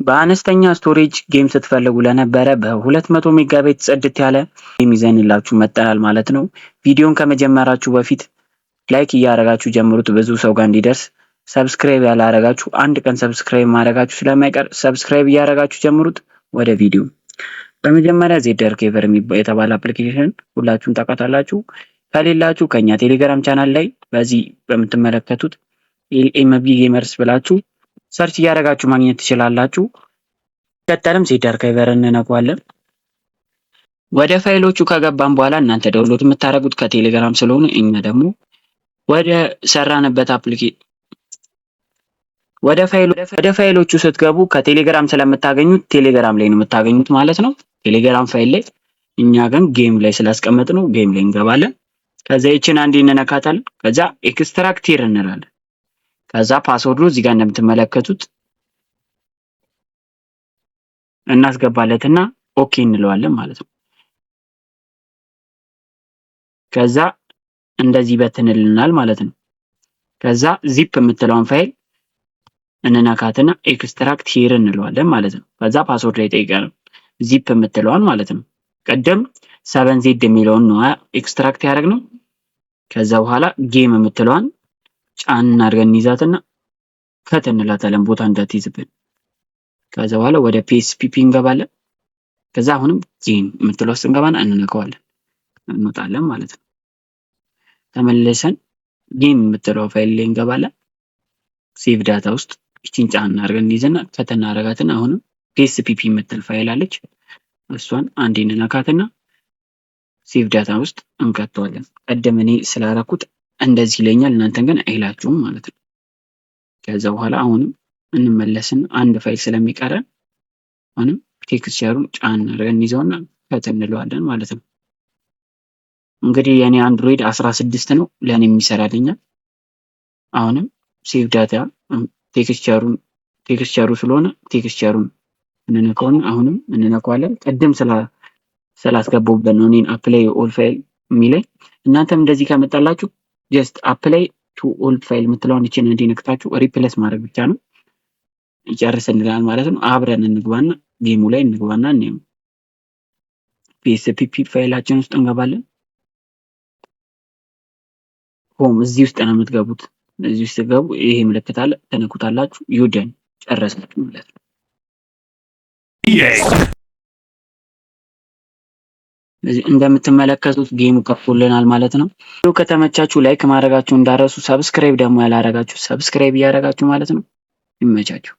በአነስተኛ ስቶሬጅ ጌም ስትፈልጉ ለነበረ በ200 ሜጋባይት ጽድት ያለ ጌም ይዘንላችሁ መጥተናል ማለት ነው። ቪዲዮን ከመጀመራችሁ በፊት ላይክ እያደረጋችሁ ጀምሩት ብዙ ሰው ጋር እንዲደርስ። ሰብስክራይብ ያላረጋችሁ አንድ ቀን ሰብስክራይብ ማድረጋችሁ ስለማይቀር ሰብስክራይብ እያደረጋችሁ ጀምሩት። ወደ ቪዲዮ በመጀመሪያ ዜድ አርካይቨር የተባለ አፕሊኬሽን ሁላችሁም ታውቃላችሁ። ከሌላችሁ ከኛ ቴሌግራም ቻናል ላይ በዚህ በምትመለከቱት ኤምቢ ጌመርስ ብላችሁ ሰርች እያደረጋችሁ ማግኘት ትችላላችሁ። ቀጥለም ዜድ አርካይቨር እንነካዋለን። ወደ ፋይሎቹ ከገባን በኋላ እናንተ ዳውንሎድ የምታደርጉት ከቴሌግራም ስለሆነ እኛ ደግሞ ወደ ሰራንበት አፕሊኬሽን ወደ ፋይሎቹ ስትገቡ ከቴሌግራም ስለምታገኙት ቴሌግራም ላይ ነው የምታገኙት ማለት ነው። ቴሌግራም ፋይል ላይ እኛ ግን ጌም ላይ ስላስቀመጥ ነው ጌም ላይ እንገባለን። ከዛ ይችን አንዴ እንነካታለን። ከዛ ኤክስትራክት ሂር እንላለን። ከዛ ፓስወርዱ እዚህ ጋር እንደምትመለከቱት እናስገባለትና ኦኬ እንለዋለን ማለት ነው። ከዛ እንደዚህ በትንልናል ማለት ነው። ከዛ ዚፕ የምትለውን ፋይል እንነካትና ኤክስትራክት ሂር እንለዋለን ማለት ነው። ከዛ ፓስወርድ ላይ ጠይቀናል ዚፕ የምትለውን ማለት ነው። ቀደም 7z የሚለውን ነው ኤክስትራክት ያደረግነው። ከዛ በኋላ ጌም የምትለውን ጫን አድርገን እንይዛትና ከት እንላታለን ቦታ እንዳትይዝብን። ከዛ በኋላ ወደ PSPP እንገባለን። ከዛ አሁንም ጌም የምትለው ውስጥ እንገባና እንነካዋለን እንወጣለን ማለት ነው። ተመልሰን ጌም የምትለው ፋይል ላይ እንገባለን። ሴቭ ዳታ ውስጥ እቺን ጫን አድርገን እንይዘና ከት እናደርጋትና አሁንም PSPP የምትል ፋይል አለች። እሷን አንዴ እንነካትና ሴቭ ዳታ ውስጥ እንከተዋለን። ቀደም እኔ ስላረኩት እንደዚህ ይለኛል፣ እናንተን ግን አይላችሁም ማለት ነው። ከዛ በኋላ አሁንም እንመለስና አንድ ፋይል ስለሚቀረን አሁንም ቴክስቸሩን ጫን አድርገን እንይዘውና ከት እንለዋለን ማለት ነው። እንግዲህ የኔ አንድሮይድ 16 ነው ለኔ የሚሰራልኛል። አሁንም ሴቭ ዳታ ቴክስቸሩ ስለሆነ ቴክስቸሩን እንነካውና አሁንም እንነካዋለን። ቅድም ስላስገባሁበት ነው እኔን አፕላይ ኦል ፋይል የሚለኝ። እናንተም እንደዚህ ከመጣላችሁ ጀስት አፕላይ ቱ ኦል ፋይል የምትለውን ይችን እንዲነክታችሁ ሪፕሌስ ማድረግ ብቻ ነው። ይጨርስልናል ማለት ነው። አብረን እንግባና ጌሙ ላይ እንግባና እንየው። ፒኤስፒፒ ፋይላችን ውስጥ እንገባለን። ሆም እዚህ ውስጥ ነው የምትገቡት። እዚህ ውስጥ ገቡ፣ ይሄ ምልክት አለ፣ ተነኩታላችሁ። ዩደን ጨረሳችሁ ማለት ነው። እንደምትመለከቱት ጌሙ ከፍቶልናል ማለት ነው። ከተመቻችሁ ላይክ ማድረጋችሁ እንዳረሱ፣ ሰብስክራይብ ደግሞ ያላረጋችሁ ሰብስክራይብ እያረጋችሁ ማለት ነው። ይመቻችሁ።